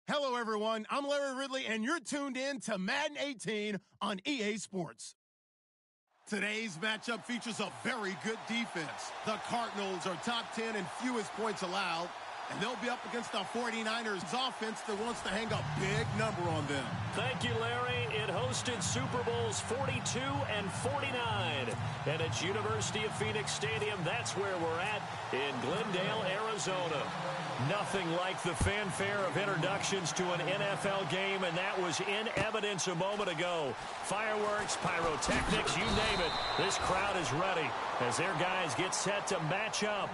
Hello, everyone. I'm Larry Ridley, and you're tuned in to Madden 18 on EA Sports. Today's matchup features a very good defense. The Cardinals are top 10 in fewest points allowed, and they'll be up against the 49ers offense that wants to hang a big number on them. Thank you, Larry. It hosted Super Bowls 42 and 49. And it's University of Phoenix Stadium. That's where we're at in Glendale, Arizona. Nothing like the fanfare of introductions to an NFL game, and that was in evidence a moment ago. Fireworks, pyrotechnics, you name it. This crowd is ready as their guys get set to match up.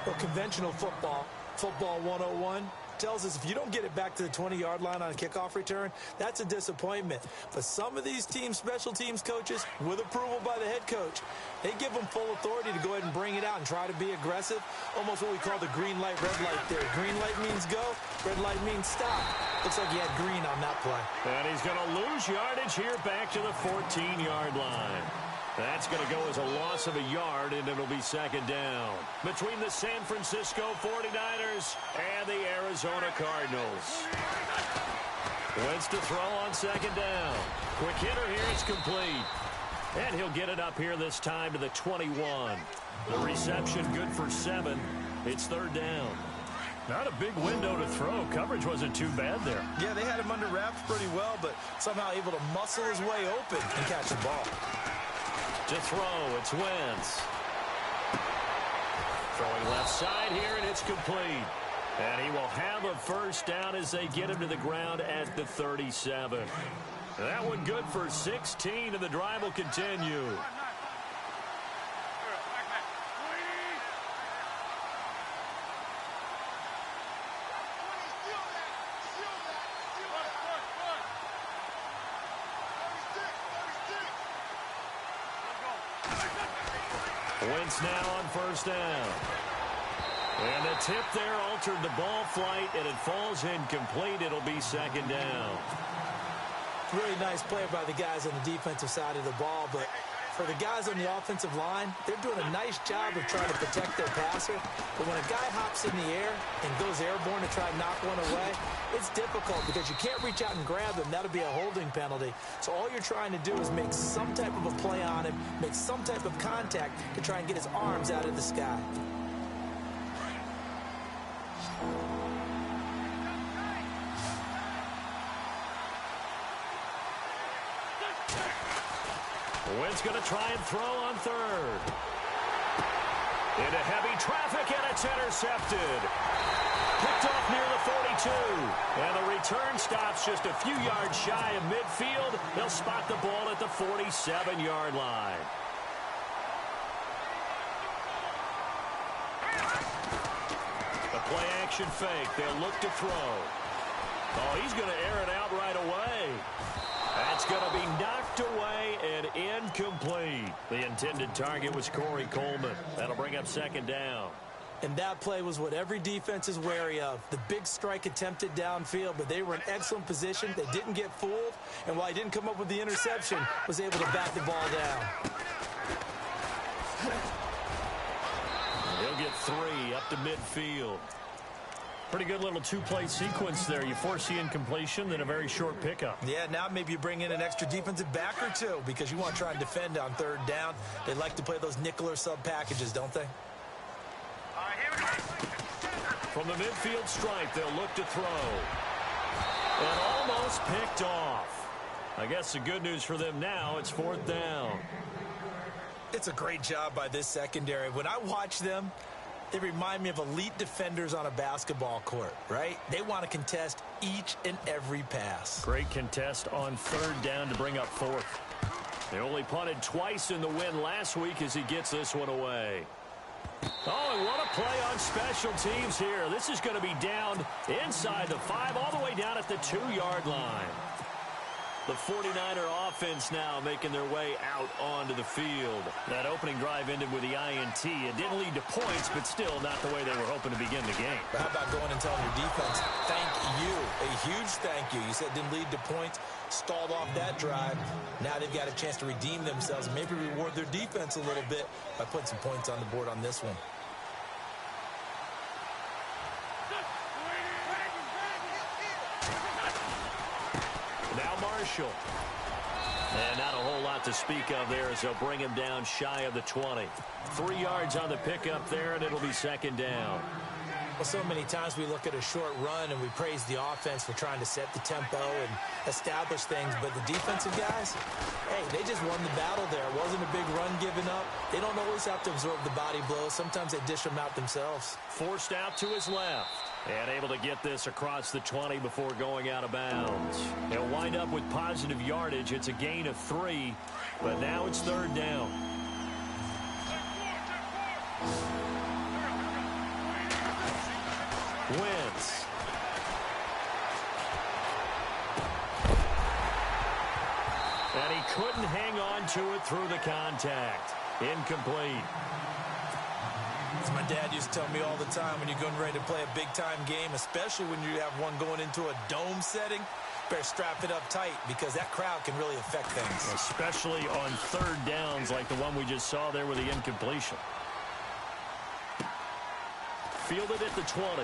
Well, conventional football 101, tells us if you don't get it back to the 20-yard line on a kickoff return, that's a disappointment. But some of these teams, special teams coaches, with approval by the head coach, they give them full authority to go ahead and bring it out and try to be aggressive. Almost what we call the green light, red light theory. Green light means go, red light means stop. Looks like he had green on that play. And he's going to lose yardage here back to the 14-yard line. That's going to go as a loss of a yard, and it'll be second down between the San Francisco 49ers and the Arizona Cardinals. Wentz to throw on second down. Quick hitter here, it's complete. And he'll get it up here this time to the 21. The reception good for 7. It's third down. Not a big window to throw. Coverage wasn't too bad there. Yeah, they had him under wraps pretty well, but somehow able to muscle his way open and catch the ball. To throw, it's Wentz. Throwing left side here, and it's complete. And he will have a first down as they get him to the ground at the 37. That one good for 16, and the drive will continue. Wentz now on first down. And the tip there altered the ball flight, and it falls incomplete. It'll be second down. Really nice play by the guys on the defensive side of the ball, but for the guys on the offensive line, they're doing a nice job of trying to protect their passer. But when a guy hops in the air and goes airborne to try and knock one away, it's difficult because you can't reach out and grab him. That'll be a holding penalty. So all you're trying to do is make some type of a play on him, make some type of contact to try and get his arms out of the sky. Wentz going to try and throw on third. Into heavy traffic, and it's intercepted. Picked off near the 42. And the return stops just a few yards shy of midfield. They'll spot the ball at the 47-yard line. The play-action fake. They'll look to throw. Oh, he's going to air it out right away. That's going to be knocked away and incomplete. The intended target was Corey Coleman. That'll bring up second down. And that play was what every defense is wary of. The big strike attempted downfield, but they were in excellent position. They didn't get fooled, and while he didn't come up with the interception, was able to bat the ball down. He'll get 3 up to midfield. Pretty good little two-play sequence there. You force the incompletion, then a very short pickup. Yeah, now maybe you bring in an extra defensive back or two because you want to try and defend on third down. They like to play those nickel or sub packages, don't they? From the midfield stripe, they'll look to throw. And almost picked off. I guess the good news for them now, it's fourth down. It's a great job by this secondary. When I watch them, they remind me of elite defenders on a basketball court, right? They want to contest each and every pass. Great contest on third down to bring up fourth. They only punted twice in the win last week as he gets this one away. Oh, and what a play on special teams here. This is going to be down inside the 5, all the way down at the 2-yard line. The 49er offense now making their way out onto the field. That opening drive ended with the INT. It didn't lead to points, but still not the way they were hoping to begin the game. But how about going and telling your defense, thank you, a huge thank you. You said it didn't lead to points, stalled off that drive. Now they've got a chance to redeem themselves and maybe reward their defense a little bit by putting some points on the board on this one. crucial. And not a whole lot to speak of there as they'll bring him down shy of the 20. 3 yards on the pickup there, and it'll be second down. Well, so many times we look at a short run and we praise the offense for trying to set the tempo and establish things, but the defensive guys, hey, they just won the battle there. It wasn't a big run given up. They don't always have to absorb the body blows. Sometimes they dish them out themselves. Forced out to his left. And able to get this across the 20 before going out of bounds. He'll wind up with positive yardage. It's a gain of 3, but now it's third down. Wentz. And he couldn't hang on to it through the contact. Incomplete. As my dad used to tell me all the time, when you're getting ready to play a big-time game, especially when you have one going into a dome setting, better strap it up tight because that crowd can really affect things. Especially on third downs like the one we just saw there with the incompletion. Fielded at the 20.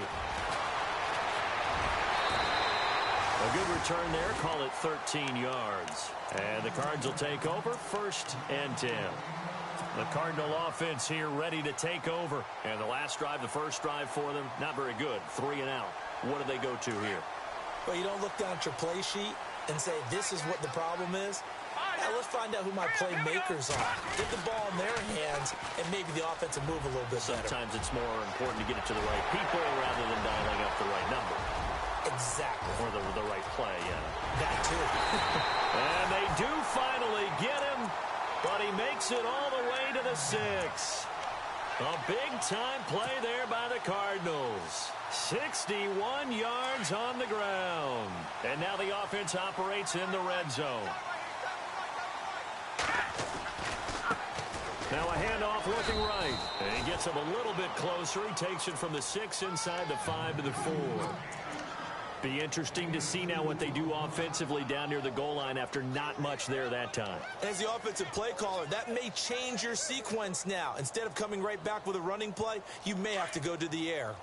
A good return there. Call it 13 yards. And the Cards will take over 1st and 10. The Cardinal offense here ready to take over. And the last drive, the first drive for them, not very good. 3 and out. What do they go to here? Well, you don't look down at your play sheet and say, this is what the problem is. Now, let's find out who my playmakers are. Get the ball in their hands, and maybe the offense will move a little bit better. Sometimes it's more important to get it to the right people rather than dialing up the right number. Exactly. Or the right play, yeah. That, too. And they do finally get him, but he makes it all the way to the 6. A big-time play there by the Cardinals. 61 yards on the ground. And now the offense operates in the red zone. Now a handoff looking right. And he gets him a little bit closer. He takes it from the 6 inside the 5 to the 4. Be interesting to see now what they do offensively down near the goal line after not much there that time. As the offensive play caller, that may change your sequence now. Instead of coming right back with a running play, you may have to go to the air.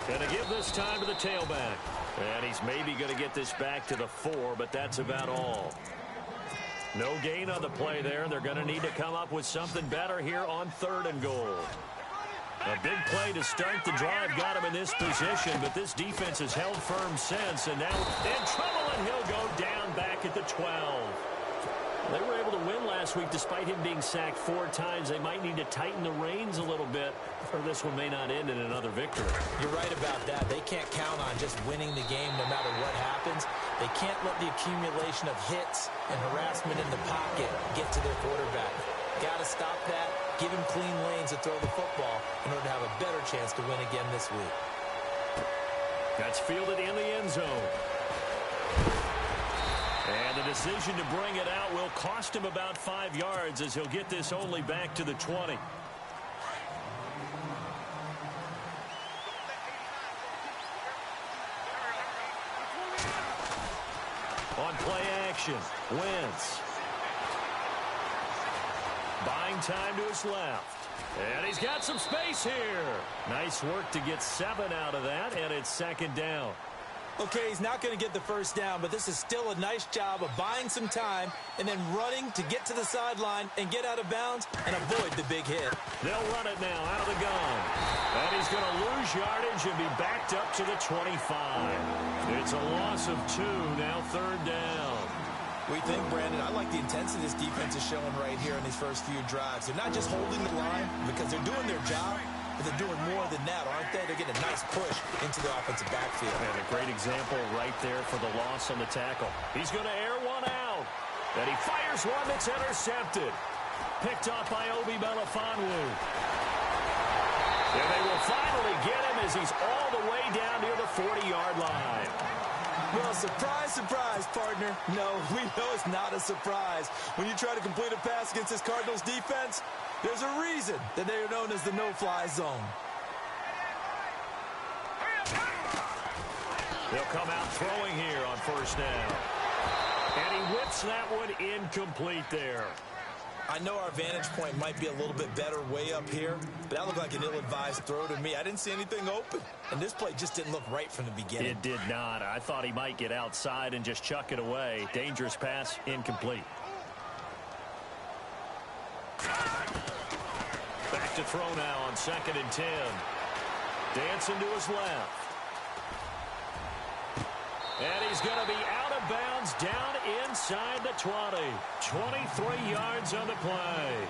Gonna give this time to the tailback. And he's maybe going to get this back to the 4, but that's about all. No gain on the play there. They're going to need to come up with something better here on 3rd and goal. A big play to start the drive got him in this position, but this defense has held firm since, and now in trouble, and he'll go down back at the 12. They were able to win last week despite him being sacked 4 times. They might need to tighten the reins a little bit, or this one may not end in another victory. You're right about that. They can't count on just winning the game no matter what happens. They can't let the accumulation of hits and harassment in the pocket get to their quarterback. Got to stop that, give him clean lanes to throw the football in order to have a better chance to win again this week. That's fielded in the end zone. And the decision to bring it out will cost him about 5 yards as he'll get this only back to the 20. On play action, Wentz. Buying time to his left. And he's got some space here. Nice work to get 7 out of that, and it's 2nd down. Okay, he's not going to get the first down, but this is still a nice job of buying some time and then running to get to the sideline and get out of bounds and avoid the big hit. They'll run it now out of the gun. And he's going to lose yardage and be backed up to the 25. It's a loss of 2, now 3rd down. We think, Brandon, I like the intensity this defense is showing right here in these first few drives. They're not just holding the line because they're doing their job, but they're doing more than that, aren't they? They're getting a nice push into the offensive backfield. And a great example right there for the loss on the tackle. He's going to air one out. And he fires one that's intercepted. Picked off by Obi Melifonwu. And they will finally get him as he's all the way down near the 40-yard line. Well, surprise, surprise, partner. No, we know it's not a surprise. When you try to complete a pass against this Cardinals defense, there's a reason that they are known as the no-fly zone. They'll come out throwing here on 1st down. And he whips that one incomplete there. I know our vantage point might be a little bit better way up here, but that looked like an ill-advised throw to me. I didn't see anything open, and this play just didn't look right from the beginning. It did not. I thought he might get outside and just chuck it away. Dangerous pass, incomplete. Back to throw now on 2nd and 10. Dancing to his left. And he's going to be out of bounds down inside the 20. 23 yards on the play.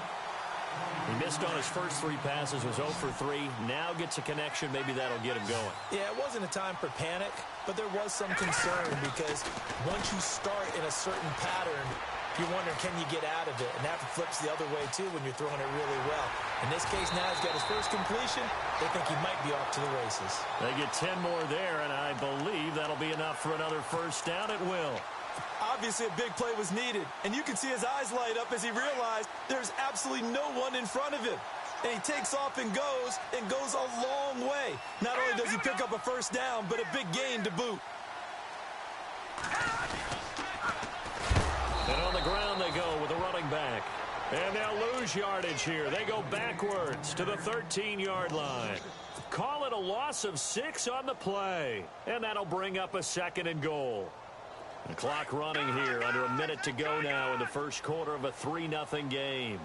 He missed on his first 3 passes, was 0 for 3. Now gets a connection. Maybe that'll get him going. Yeah, it wasn't a time for panic, but there was some concern because once you start in a certain pattern, you wonder, can you get out of it? And that flips the other way, too, when you're throwing it really well. In this case, now he's got his first completion. They think he might be off to the races. They get 10 more there, and I believe that'll be enough for another first down at will. Obviously, a big play was needed, and you can see his eyes light up as he realized there's absolutely no one in front of him. And he takes off and goes a long way. Not only does he pick up a first down, but a big gain to boot. And on the ground they go with a running back. And they'll lose yardage here. They go backwards to the 13-yard line. Call it a loss of 6 on the play. And that'll bring up a 2nd and goal. The clock running here, under a minute to go now in the first quarter of a 3-0 game.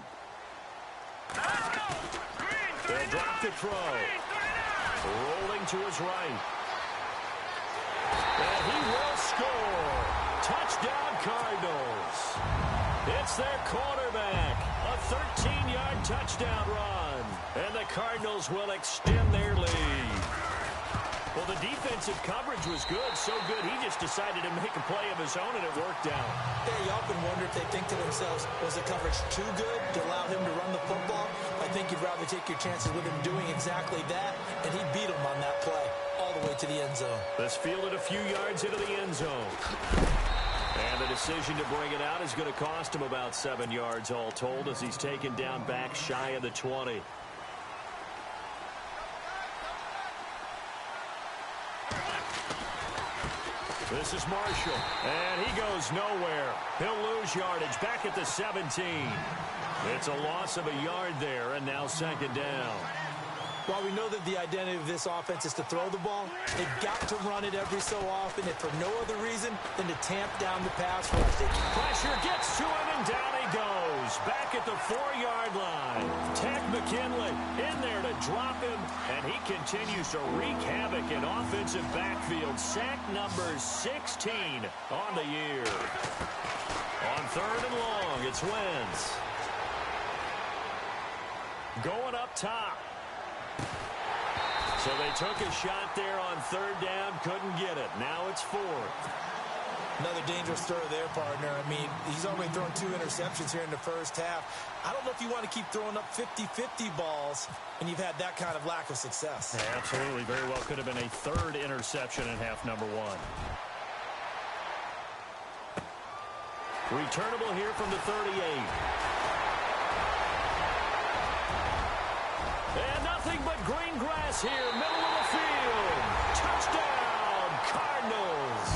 They'll drop the throw. Rolling to his right. And he will score. Touchdown, Cardinals. It's their quarterback. A 13-yard touchdown run. And the Cardinals will extend their lead. Well, the defensive coverage was good, so good he just decided to make a play of his own, and it worked out. Yeah, you often wonder if they think to themselves, was the coverage too good to allow him to run the football? I think you'd rather take your chances with him doing exactly that, and he beat him on that play all the way to the end zone. This fielded a few yards into the end zone. And the decision to bring it out is going to cost him about 7 yards all told as he's taken down back shy of the 20. This is Marshall, and he goes nowhere. He'll lose yardage back at the 17. It's a loss of a yard there, and now 2nd down. While we know that the identity of this offense is to throw the ball, they've got to run it every so often, if for no other reason than to tamp down the pass rush. Pressure gets to him, and down he goes. Back at the 4-yard line. Ted McKinley in there to drop him, and he continues to wreak havoc in offensive backfield. Sack number 16 on the year. On 3rd and long, it's Wentz. Going up top. So they took a shot there on 3rd down, couldn't get it. Now it's 4th. Another dangerous throw there, partner. I mean, he's already thrown 2 interceptions here in the first half. I don't know if you want to keep throwing up 50-50 balls when you've had that kind of lack of success. Yeah, absolutely. Very well could have been a 3rd interception in half number 1. Returnable here from the 38. And nothing but green grass here, middle of the field. Touchdown, Cardinals.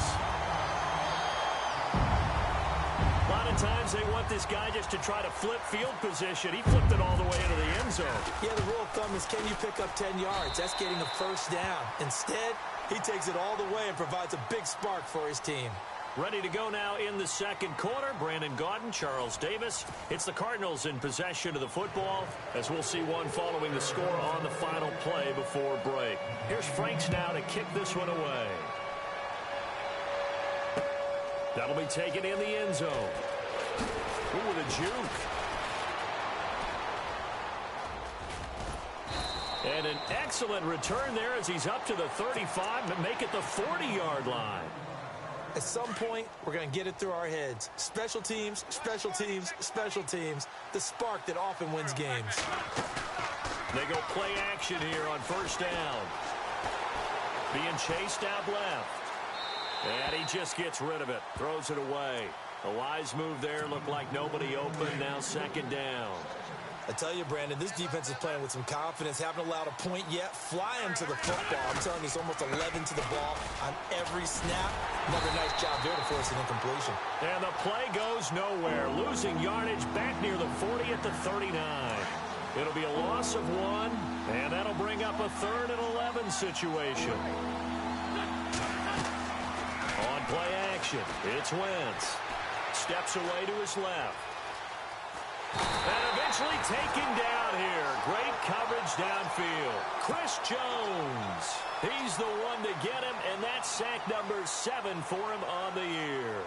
A lot of times they want this guy just to try to flip field position. He flipped it all the way into the end zone. Yeah, the rule of thumb is, can you pick up 10 yards? That's getting a first down. Instead, he takes it all the way and provides a big spark for his team. Ready to go now in the 2nd quarter. Brandon Gaudin, Charles Davis. It's the Cardinals in possession of the football, as we'll see one following the score on the final play before break. Here's Franks now to kick this one away. That'll be taken in the end zone. Ooh, with a juke. And an excellent return there as he's up to the 35, but make it the 40-yard line. At some point, we're going to get it through our heads. Special teams, special teams, special teams. The spark that often wins games. They go play action here on 1st down. Being chased out left. And he just gets rid of it. Throws it away. A wise move there. Looked like nobody open. Now 2nd down. I tell you, Brandon, this defense is playing with some confidence. Haven't allowed a point yet. Flying to the football. I'm telling you, it's almost 11 to the ball on every snap. Another nice job there to force an incompletion. And the play goes nowhere. Losing yardage back near the 40 at the 39. It'll be a loss of 1, and that'll bring up a 3rd and 11 situation. On play action, it's Wentz. Steps away to his left. And eventually taken down here. Great coverage downfield. Chris Jones. He's the one to get him, and that's sack number 7 for him on the year.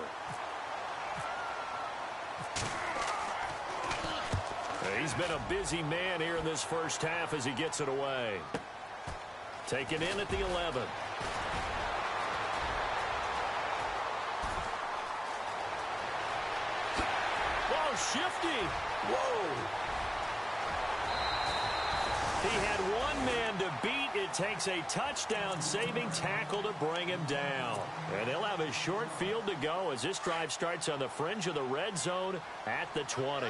He's been a busy man here in this first half as he gets it away. Taken in at the 11. Shifty. Whoa. He had one man to beat. It takes a touchdown-saving tackle to bring him down. And he'll have a short field to go as this drive starts on the fringe of the red zone at the 20.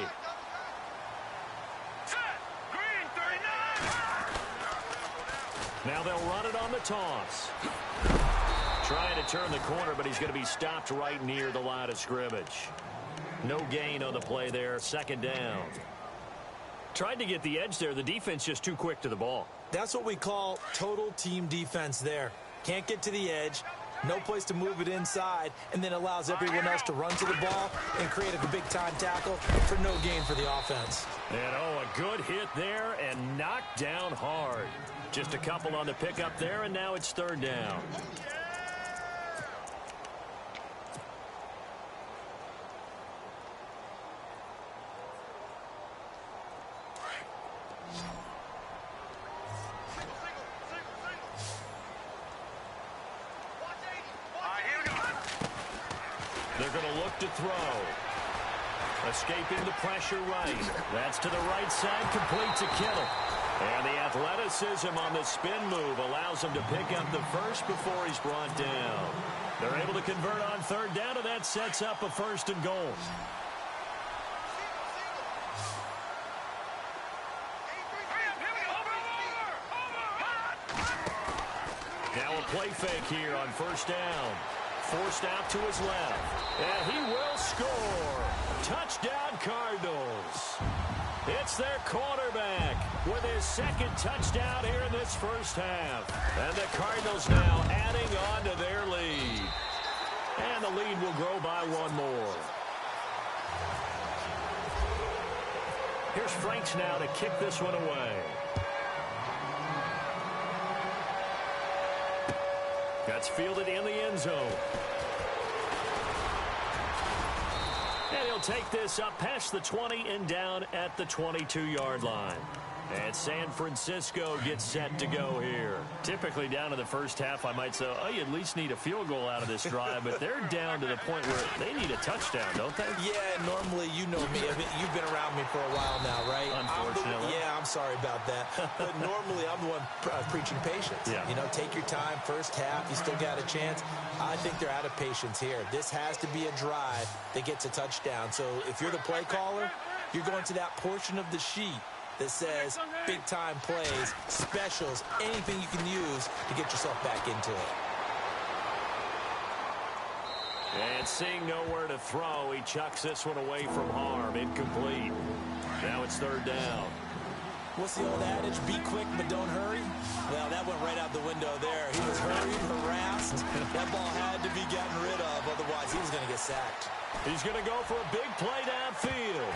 Now they'll run it on the toss. Trying to turn the corner, but he's going to be stopped right near the line of scrimmage. No gain on the play there. 2nd down. Tried to get the edge there. The defense just too quick to the ball. That's what we call total team defense there. Can't get to the edge. No place to move it inside. And then allows everyone else to run to the ball and create a big-time tackle for no gain for the offense. And, a good hit there and knocked down hard. Just a couple on the pickup there, and now it's 3rd down. They're going to look to throw. Escaping the pressure right. That's to the right side, complete to Kittle. And the athleticism on the spin move allows him to pick up the first before he's brought down. They're able to convert on 3rd down, and that sets up a 1st and goal. Now a play fake here on 1st down. Forced out to his left. And he will score. Touchdown, Cardinals. It's their quarterback with his 2nd touchdown here in this first half. And the Cardinals now adding on to their lead. And the lead will grow by 1 more. Here's Franks now to kick this one away. That's fielded in the end zone. And he'll take this up past the 20 and down at the 22-yard line. And San Francisco gets set to go here. Typically down to the first half, I might say, oh, you at least need a field goal out of this drive. But they're down to the point where they need a touchdown, don't they? Yeah, normally, you know me. You've been around me for a while now, right? Unfortunately. I'm sorry about that. But normally, I'm the one preaching patience. Yeah. You know, take your time. First half, you still got a chance. I think they're out of patience here. This has to be a drive that gets a touchdown. So if you're the play caller, you're going to that portion of the sheet that says big-time plays, specials, anything you can use to get yourself back into it. And seeing nowhere to throw, he chucks this one away from harm. Incomplete. Now it's 3rd down. What's the old adage? Be quick, but don't hurry? Well, that went right out the window there. He was hurried, harassed. That ball had to be gotten rid of, otherwise he was going to get sacked. He's going to go for a big play downfield.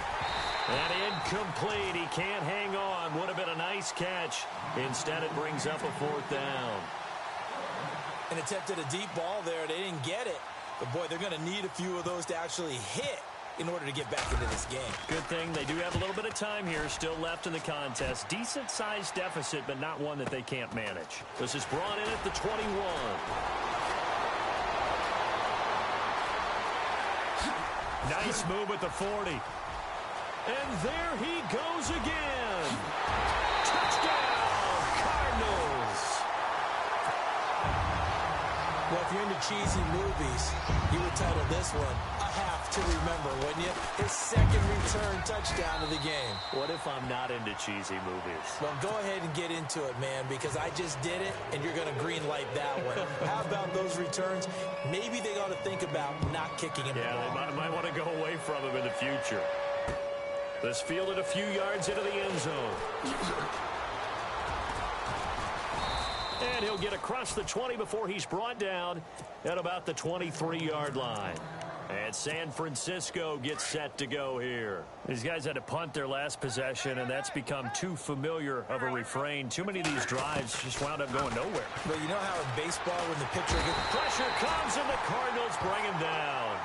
And incomplete. He can't hang on. Would have been a nice catch. Instead, it brings up a 4th down. And attempted a deep ball there. They didn't get it. But, boy, they're going to need a few of those to actually hit in order to get back into this game. Good thing they do have a little bit of time here still left in the contest. Decent-sized deficit, but not one that they can't manage. This is brought in at the 21. Nice move at the 40. And there he goes again. Touchdown, Cardinals. Well, if you're into cheesy movies, you would title this one a half to remember, wouldn't you? His second return touchdown of the game. What if I'm not into cheesy movies? Well, go ahead and get into it, man, because I just did it, and you're going to green light that one. How about those returns? Maybe they ought to think about not kicking him the ball. Yeah, they might want to go away from him in the future. This fielded a few yards into the end zone. And he'll get across the 20 before he's brought down at about the 23-yard line. And San Francisco gets set to go here. These guys had to punt their last possession, and that's become too familiar of a refrain. Too many of these drives just wound up going nowhere. But you know how in baseball when the pitcher gets... Pressure comes, and the Cardinals bring him down.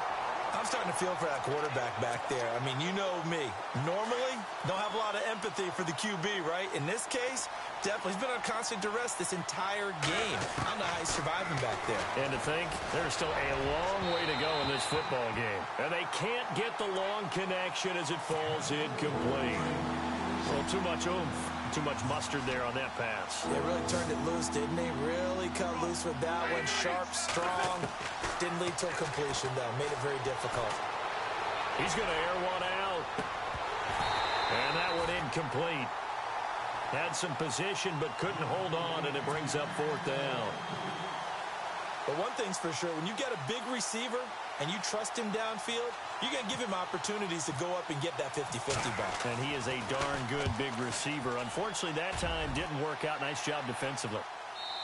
I'm starting to feel for that quarterback back there. I mean, you know me. Normally, don't have a lot of empathy for the QB, right? In this case, definitely. He's been on constant duress this entire game. I don't know how he's surviving back there. And to think, there's still a long way to go in this football game. And they can't get the long connection as it falls incomplete. Well, too much oomph, too much mustard there on that pass. They really turned it loose, didn't they? Really cut loose with that one. Sharp, strong. Didn't lead to a completion, though. Made it very difficult. He's going to air one out. And that one incomplete. Had some position, but couldn't hold on, and it brings up fourth down. But one thing's for sure, when you get a big receiver and you trust him downfield, you're going to give him opportunities to go up and get that 50-50 ball. And he is a darn good big receiver. Unfortunately, that time didn't work out. Nice job defensively.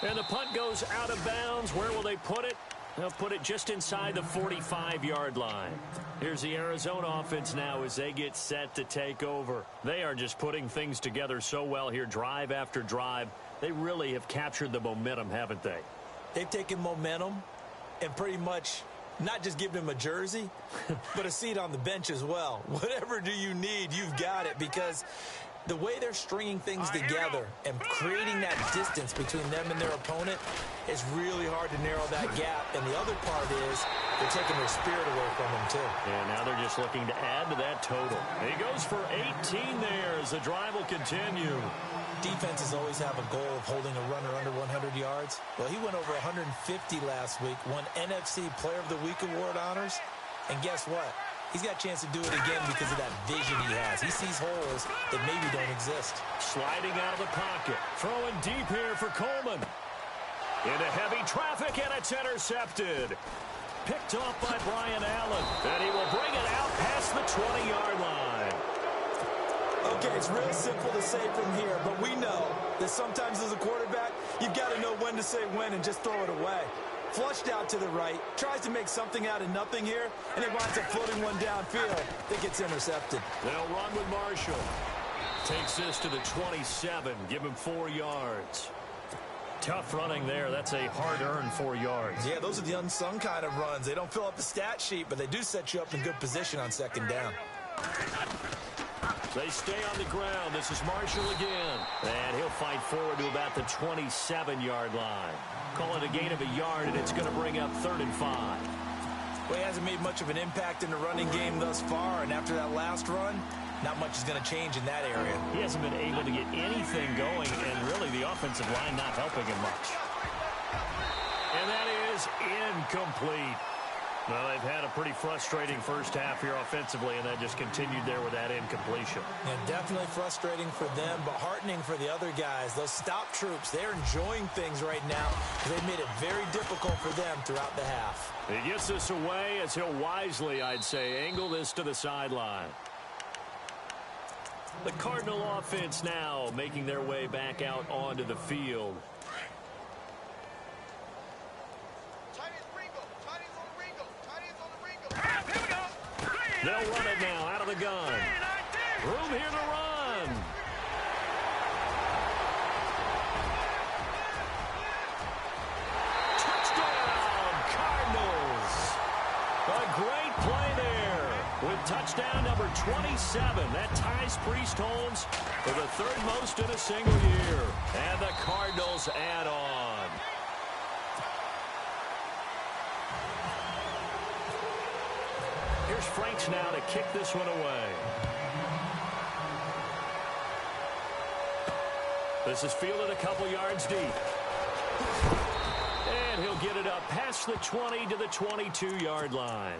And the punt goes out of bounds. Where will they put it? They'll put it just inside the 45-yard line. Here's the Arizona offense now as they get set to take over. They are just putting things together so well here, drive after drive. They really have captured the momentum, haven't they? They've taken momentum and pretty much not just given him a jersey, but a seat on the bench as well. Whatever do you need, you've got it, because the way they're stringing things together and creating that distance between them and their opponent is really hard to narrow that gap. And the other part is they're taking their spirit away from them, too. And now they're just looking to add to that total. He goes for 18 there as the drive will continue. Defenses always have a goal of holding a runner under 100 yards. Well, he went over 150 last week, won NFC Player of the Week award honors. And guess what? He's got a chance to do it again because of that vision he has. He sees holes that maybe don't exist. Sliding out of the pocket. Throwing deep here for Coleman. Into heavy traffic, and it's intercepted. Picked off by Brian Allen. And he will bring it out past the 20-yard line. Okay, it's real simple to say from here, but we know that sometimes as a quarterback, you've got to know when to say when and just throw it away. Flushed out to the right, tries to make something out of nothing here, and it winds up floating one downfield that gets intercepted. They'll run with Marshall. Takes this to the 27, give him 4 yards. Tough running there. That's a hard-earned 4 yards. Yeah, those are the unsung kind of runs. They don't fill up the stat sheet, but they do set you up in good position on second down. They stay on the ground. This is Marshall again. And he'll fight forward to about the 27-yard line. Call it a gain of a yard, and it's going to bring up 3rd and 5. Well, he hasn't made much of an impact in the running game thus far, and after that last run, not much is going to change in that area. He hasn't been able to get anything going, and really the offensive line not helping him much. And that is incomplete. Well, they've had a pretty frustrating first half here offensively, and that just continued there with that incompletion. Yeah, definitely frustrating for them, but heartening for the other guys. Those stop troops, they're enjoying things right now. They've made it very difficult for them throughout the half. He gets this away as he'll wisely, I'd say, angle this to the sideline. The Cardinal offense now making their way back out onto the field. They'll run it now out of the gun. Room here to run. Touchdown, Cardinals. A great play there with touchdown number 27. That ties Priest Holmes for the 3rd most in a single year. And the Cardinals add on. Here's Franks now to kick this one away. This is fielded a couple yards deep. And he'll get it up past the 20 to the 22-yard line.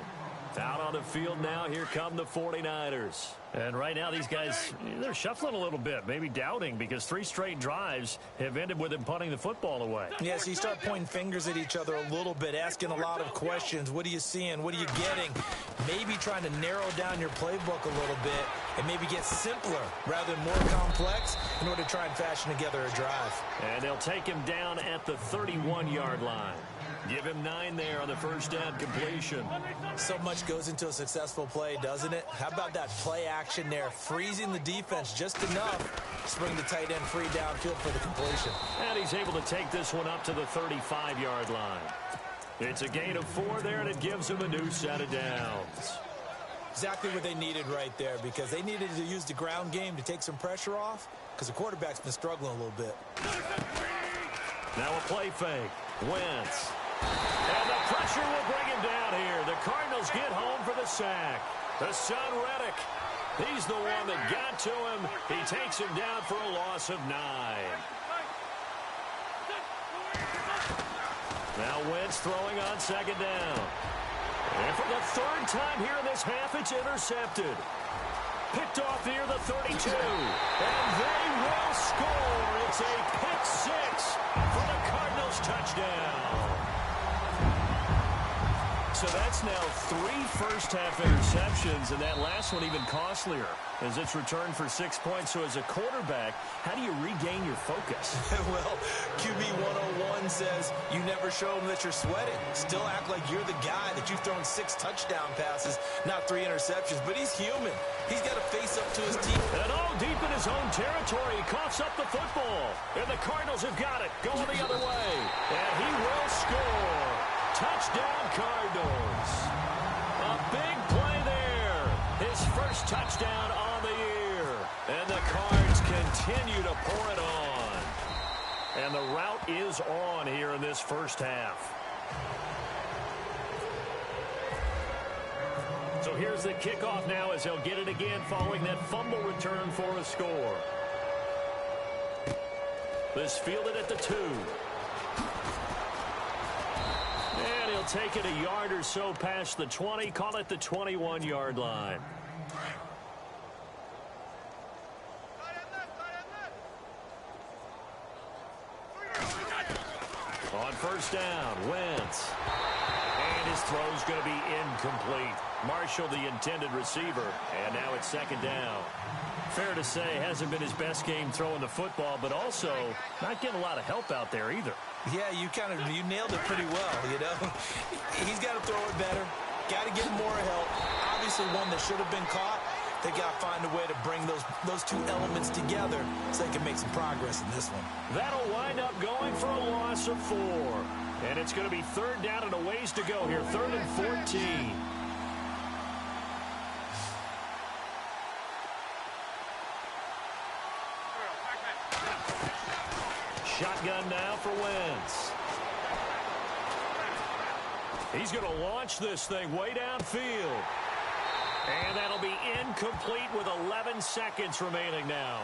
Out on the field now, here come the 49ers. And right now, these guys, they're shuffling a little bit, maybe doubting, because 3 straight drives have ended with them punting the football away. Yeah, so you start pointing fingers at each other a little bit, asking a lot of questions. What are you seeing? What are you getting? Maybe trying to narrow down your playbook a little bit and maybe get simpler rather than more complex in order to try and fashion together a drive. And they'll take him down at the 31-yard line. Give him 9 there on the first down completion. So much goes into a successful play, doesn't it? How about that play action there, freezing the defense just enough to bring the tight end free downfield for the completion. And he's able to take this one up to the 35-yard line. It's a gain of 4 there, and it gives him a new set of downs. Exactly what they needed right there, because they needed to use the ground game to take some pressure off, because the quarterback's been struggling a little bit. Now a play fake. Wentz. And the pressure will bring him down here. The Cardinals get home for the sack. The son, Reddick. He's the one that got to him. He takes him down for a loss of 9. Now Wentz throwing on second down. And for the 3rd time here in this half, it's intercepted. Picked off near the 32. And they will score. It's a pick 6 for the Cardinals touchdown. So that's now 3 first-half interceptions, and that last one even costlier as it's returned for 6 points. So as a quarterback, how do you regain your focus? Well, QB 101 says you never show them that you're sweating. Still act like you're the guy that you've thrown 6 touchdown passes, not 3 interceptions. But he's human. He's got to face up to his team. And all deep in his own territory, he coughs up the football. And the Cardinals have got it, going the other way. And he will score. Touchdown, Cardinals. A big play there. His first touchdown on the year. And the Cards continue to pour it on. And the route is on here in this first half. So here's the kickoff now as they'll get it again following that fumble return for a score. This fielded at the 2. And he'll take it a yard or so past the 20, call it the 21-yard line. On first down, Wentz. And his throw's going to be incomplete. Marshall, the intended receiver, and now it's second down. Fair to say, hasn't been his best game throwing the football, but also not getting a lot of help out there either. Yeah, you nailed it pretty well, you know. He's got to throw it better. Got to get more help. Obviously one that should have been caught. They got to find a way to bring those 2 elements together so they can make some progress in this one. That'll wind up going for a loss of 4. And it's going to be 3rd down and a ways to go here, 3rd and 14. Shotgun now for Wentz. He's going to launch this thing way downfield. And that'll be incomplete with 11 seconds remaining now.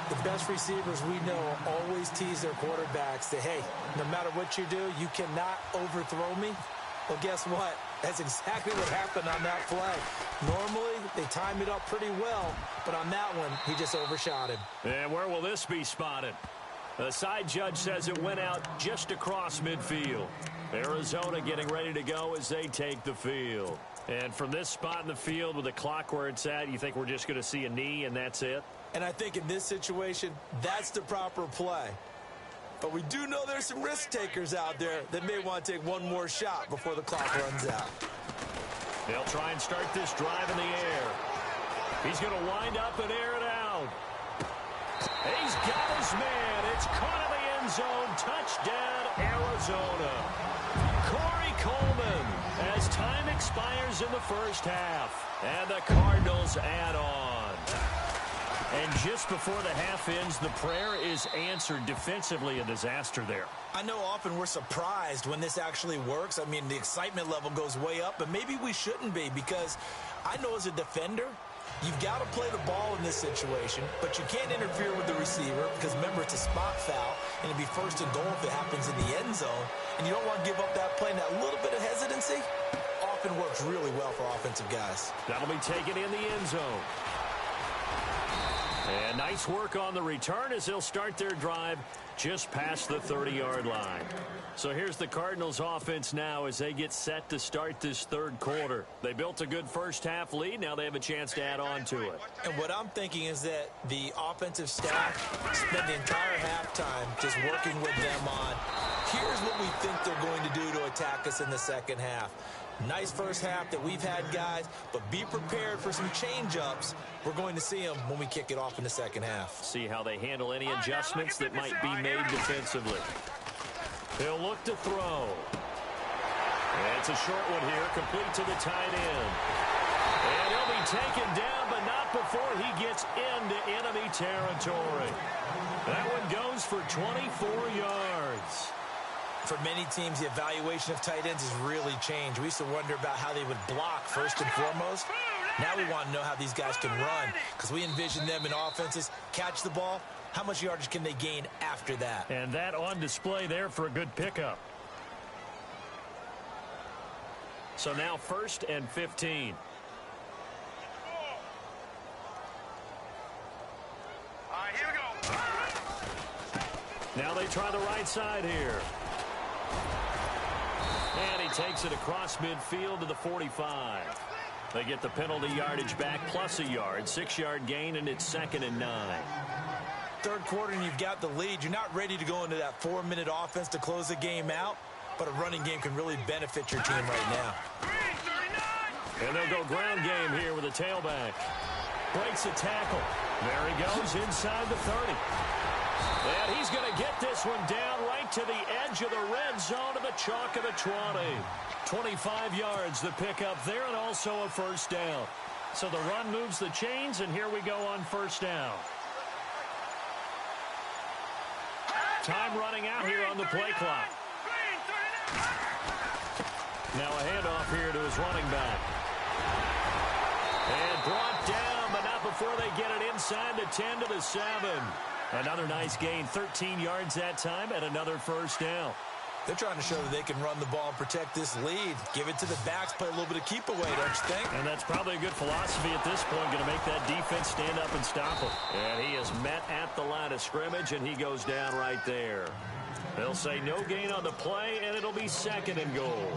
The best receivers we know always tease their quarterbacks that, hey, no matter what you do, you cannot overthrow me. Well, guess what? That's exactly what happened on that play. Normally, they time it up pretty well, but on that one, he just overshot him. And where will this be spotted? The side judge says it went out just across midfield. Arizona getting ready to go as they take the field. And from this spot in the field with the clock where it's at, you think we're just going to see a knee and that's it? And I think in this situation, that's the proper play. But we do know there's some risk takers out there that may want to take one more shot before the clock runs out. They'll try and start this drive in the air. He's going to wind up and air it out. He's got his man. It's caught in the end zone. Touchdown, Arizona. Corey Coleman as time expires in the first half. And the Cardinals add on. And just before the half ends, the prayer is answered. Defensively, a disaster there. I know often we're surprised when this actually works. I mean, the excitement level goes way up, but maybe we shouldn't be, because I know as a defender, you've got to play the ball in this situation, but you can't interfere with the receiver because, remember, it's a spot foul, and it'd be first and goal if it happens in the end zone, and you don't want to give up that play and that little bit of hesitancy. often works really well for offensive guys. That'll be taken in the end zone. And nice work on the return as they'll start their drive just past the 30-yard line. So here's the Cardinals offense now as they get set to start this third quarter. They built a good first-half lead. Now they have a chance to add on to it. And what I'm thinking is that the offensive staff spent the entire halftime just working with them on, here's what we think they're going to do to attack us in the second half. Nice first half that we've had, guys, but be prepared for some change-ups. We're going to see them when we kick it off in the second half. See how they handle any adjustments that might be made defensively. He'll look to throw. And it's a short one here, complete to the tight end. And he'll be taken down, but not before he gets into enemy territory. That one goes for 24 yards. For many teams, the evaluation of tight ends has really changed. We used to wonder about how they would block first and foremost. Now we want to know how these guys can run because we envision them in offenses catch the ball. How much yardage can they gain after that? And that on display there for a good pickup. So now 1st and 15. All right, here we go. Now they try the right side here. And he takes it across midfield to the 45. They get the penalty yardage back plus a yard. 6-yard gain, and it's 2nd and 9. Third quarter, and you've got the lead. You're not ready to go into that 4-minute offense to close the game out, but a running game can really benefit your team right now. And they'll go ground game here with a tailback. Breaks a tackle. There he goes inside the 30. And he's going to get this one down right to the edge of the red zone of the chalk of the 20. 25 yards the pickup there, and also a first down. So the run moves the chains, and here we go on first down. Time running out here on the play clock. Now a handoff here to his running back. And brought down, but not before they get it inside the 10 to the 7. Another nice gain, 13 yards that time, and another first down. They're trying to show that they can run the ball and protect this lead. Give it to the backs, play a little bit of keep away, don't you think? And that's probably a good philosophy at this point, going to make that defense stand up and stop him. And he is met at the line of scrimmage, and he goes down right there. They'll say no gain on the play, and it'll be 2nd and goal.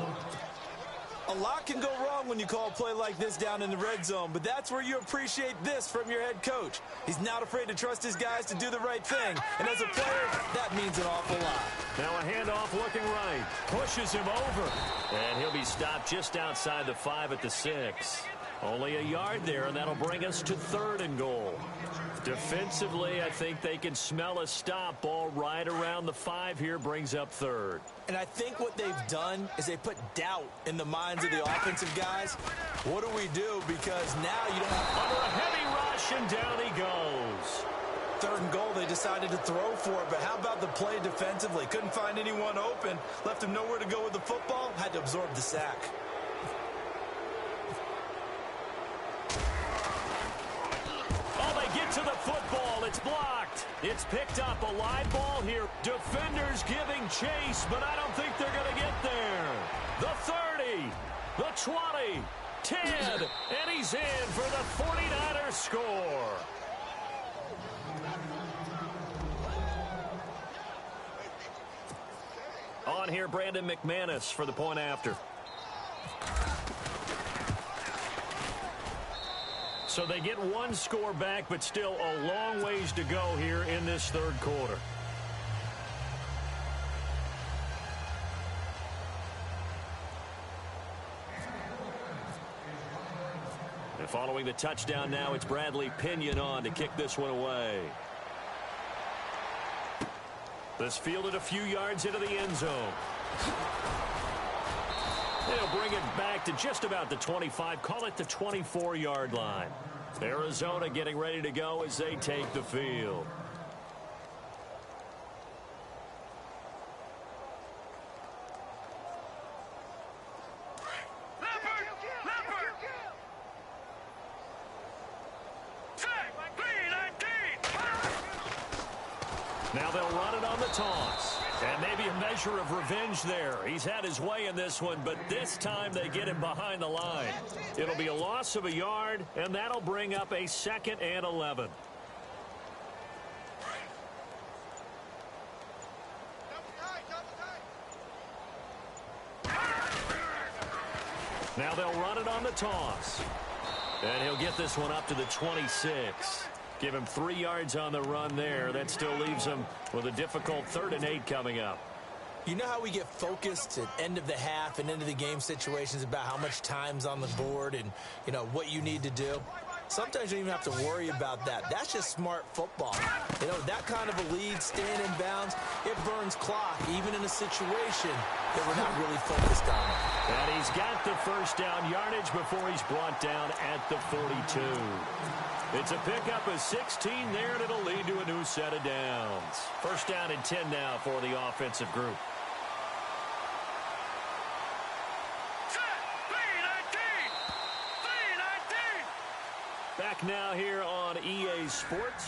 A lot can go wrong when you call a play like this down in the red zone, but that's where you appreciate this from your head coach. He's not afraid to trust his guys to do the right thing, and as a player, that means an awful lot. Now a handoff looking right. Pushes him over. And he'll be stopped just outside the 5 at the 6. Only a yard there, and that'll bring us to 3rd and goal. Defensively, I think they can smell a stop. Ball right around the 5 here, brings up 3rd. And I think what they've done is they put doubt in the minds of the offensive guys. What do we do? Because now you don't have... Under a heavy rush, and down he goes. 3rd and goal, they decided to throw for it, but how about the play defensively? Couldn't find anyone open, left him nowhere to go with the football, had to absorb the sack. To the football, it's blocked. It's picked up, a live ball here. Defenders giving chase, but I don't think they're going to get there. The 30, the 20, 10, and he's in for the 49ers score. On here, Brandon McManus for the point after. So they get one score back, but still a long ways to go here in this third quarter. And following the touchdown now, it's Bradley Pinion on to kick this one away. This fielded a few yards into the end zone. They'll bring it back to just about the 25, call it the 24-yard line. Arizona getting ready to go as they take the field. Now they'll run it on the toss. And maybe a measure of revenge there. He's had his way in this one, but this time they get him behind the line. It'll be a loss of a yard, and that'll bring up a 2nd and 11. Now they'll run it on the toss. And he'll get this one up to the 26. Give him 3 yards on the run there. That still leaves him with a difficult 3rd and 8 coming up. You know how we get focused at end of the half and into the game situations about how much time's on the board and, you know, what you need to do? Sometimes you don't even have to worry about that. That's just smart football. You know, that kind of a lead, staying in bounds, it burns clock, even in a situation that we're not really focused on. And he's got the 1st down yardage before he's brought down at the 42. It's a pickup of 16 there, and it'll lead to a new set of downs. 1st down and 10 now for the offensive group. Back now here on EA Sports.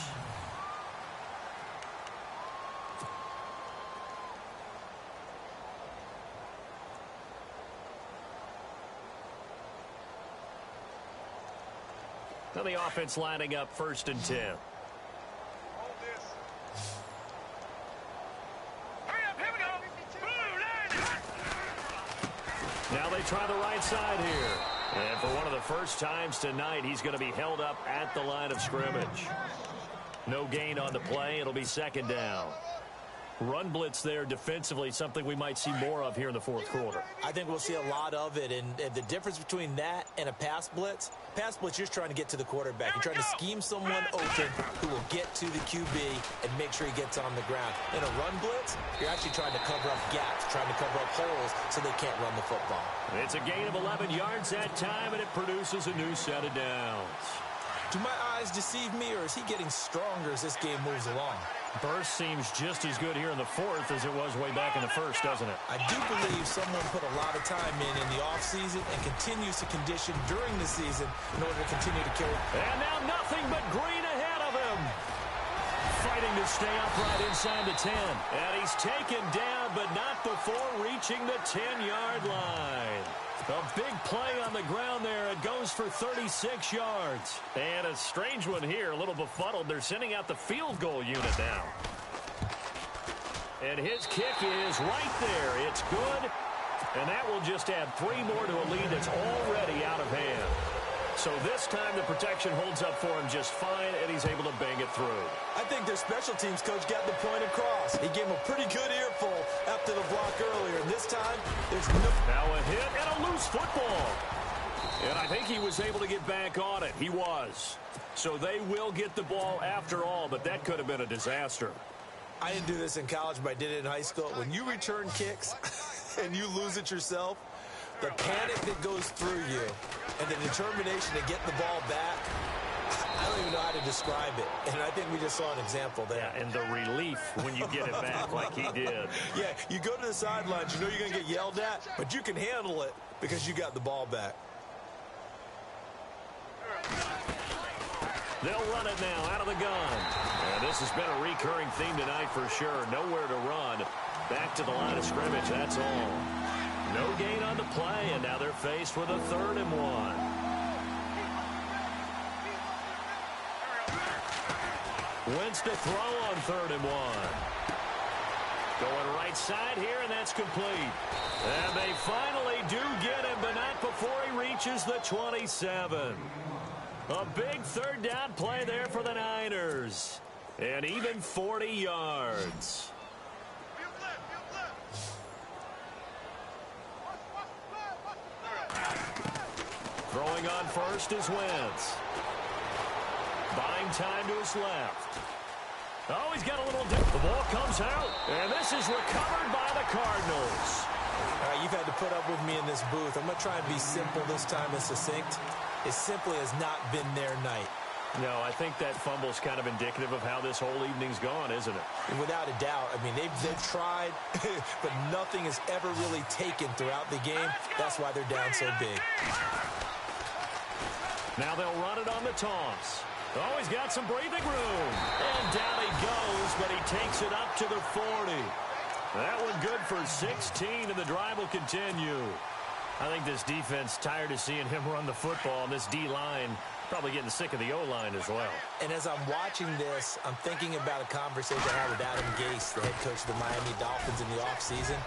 Now the offense lining up 1st and 10. Now they try the right side here. And for one of the first times tonight, he's going to be held up at the line of scrimmage. No gain on the play. It'll be 2nd down. Run blitz there defensively, something we might see more of here in the 4th quarter. I think we'll see a lot of it, and the difference between that and a pass blitz, you're just trying to get to the quarterback. You're trying to scheme someone open who will get to the QB and make sure he gets on the ground. In a run blitz, you're actually trying to cover up gaps, trying to cover up holes so they can't run the football. It's a gain of 11 yards that time, and it produces a new set of downs. Do my eyes deceive me, or is he getting stronger as this game moves along? Burst seems just as good here in the 4th as it was way back in the 1st, doesn't it? I do believe someone put a lot of time in the offseason and continues to condition during the season in order to continue to carry. And now nothing but green ahead of him. Fighting to stay upright inside the 10. And he's taken down, but not before reaching the 10-yard line. A big play on the ground there. It goes for 36 yards. And a strange one here, a little befuddled. They're sending out the field goal unit now. And his kick is right there. It's good. And that will just add 3 more to a lead that's already out of hand. So this time the protection holds up for him just fine, and he's able to bang it through. I think their special teams coach got the point across. He gave him a pretty good earful after the block earlier. And this time, there's no... Now a hit and a loose football. And I think he was able to get back on it. He was. So they will get the ball after all, but that could have been a disaster. I didn't do this in college, but I did it in high school. When you return kicks and you lose it yourself, the panic that goes through you and the determination to get the ball back, I don't even know how to describe it. And I think we just saw an example there. Yeah, and the relief when you get it back like he did. Yeah, you go to the sidelines, you know you're going to get yelled at, but you can handle it because you got the ball back. They'll run it now out of the gun. And this has been a recurring theme tonight for sure. Nowhere to run. Back to the line of scrimmage, that's all. No gain on the play, and now they're faced with a 3rd and 1. Wentz to throw on 3rd and 1. Going right side here, and that's complete. And they finally do get him, but not before he reaches the 27. A big 3rd down play there for the Niners. And even 40 yards. Throwing on first is Wentz. Buying time to his left. Oh, he's got a little dip. The ball comes out, and this is recovered by the Cardinals. All right, you've had to put up with me in this booth. I'm going to try and be simple this time and succinct. It simply has not been their night. No, I think that fumble's kind of indicative of how this whole evening's gone, isn't it? And without a doubt, I mean, they've tried, but nothing is ever really taken throughout the game. That's why they're down so big. Now they'll run it on the toss. Oh, he's got some breathing room. And down he goes, but he takes it up to the 40. That one good for 16, and the drive will continue. I think this defense tired of seeing him run the football, and this D-line probably getting sick of the O-line as well. And as I'm watching this, I'm thinking about a conversation I had with Adam Gase, the head coach of the Miami Dolphins in the offseason.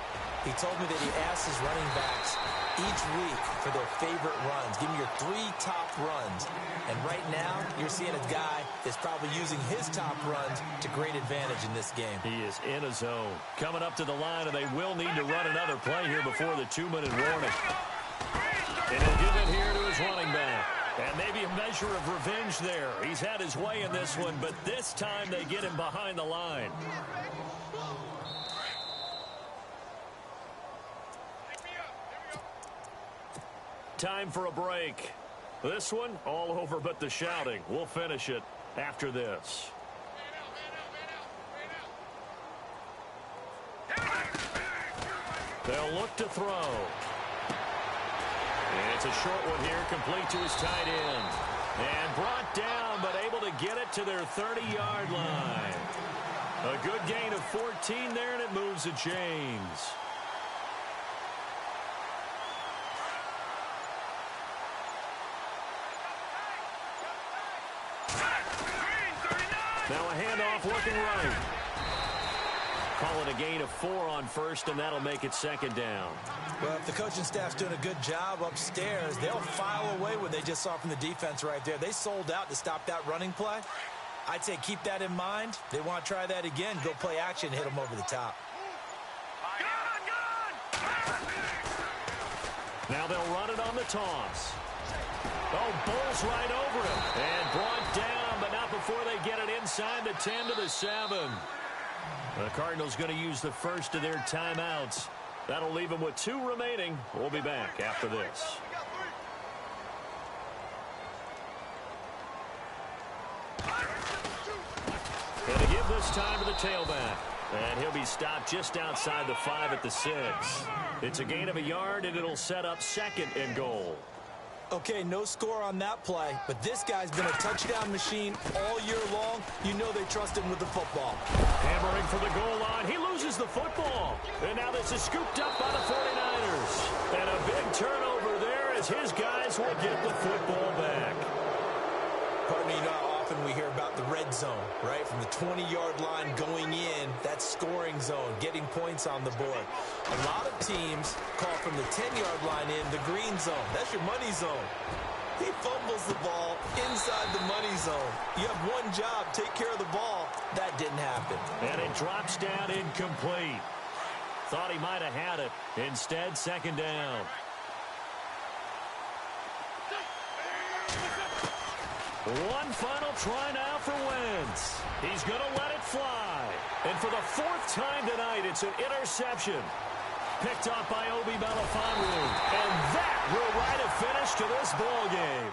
He told me that he asked his running backs each week for their favorite runs. Give me your 3 top runs. And right now, you're seeing a guy that's probably using his top runs to great advantage in this game. He is in a zone. Coming up to the line, and they will need to run another play here before the 2-minute warning. And he'll give it here to his running back. And maybe a measure of revenge there. He's had his way in this one, but this time they get him behind the line. Time for a break. This one, all over but the shouting. We'll finish it after this. They'll look to throw. And it's a short one here, complete to his tight end. And brought down, but able to get it to their 30-yard line. A good gain of 14 there, and it moves the chains. Now a handoff looking right. Call it a gain of 4 on first, and that'll make it second down. Well, if the coaching staff's doing a good job upstairs, they'll file away what they just saw from the defense right there. They sold out to stop that running play. I'd say keep that in mind. They want to try that again. Go play action, hit them over the top. Now they'll run it on the toss. Oh, bowls right over him. And brought down, but not before they get it inside the 10 to the 7. The Cardinals going to use the first of their timeouts. That'll leave them with 2 remaining. We'll be back after this. And to give this time to the tailback. And he'll be stopped just outside the 5 at the 6. It's a gain of a yard, and it'll set up second and goal. Okay, no score on that play, but this guy's been a touchdown machine all year long. You know they trust him with the football. Hammering for the goal line. He loses the football. And now this is scooped up by the 49ers. And a big turnover there as his guys will get the football back. Pardon me, you know how often we hear about the red zone, right? From the 20-yard line going in, that scoring zone, getting points on the board. A lot of teams call from the 10-yard line in the green zone. That's your money zone. He fumbles the ball inside the money zone. You have one job, take care of the ball. That didn't happen. And it drops down incomplete. Thought he might have had it. Instead, second down. One final try now for Wentz. He's going to let it fly. And for the 4th time tonight, it's an interception. Picked off by Obi Melifonwu. And that will write a finish to this ball game.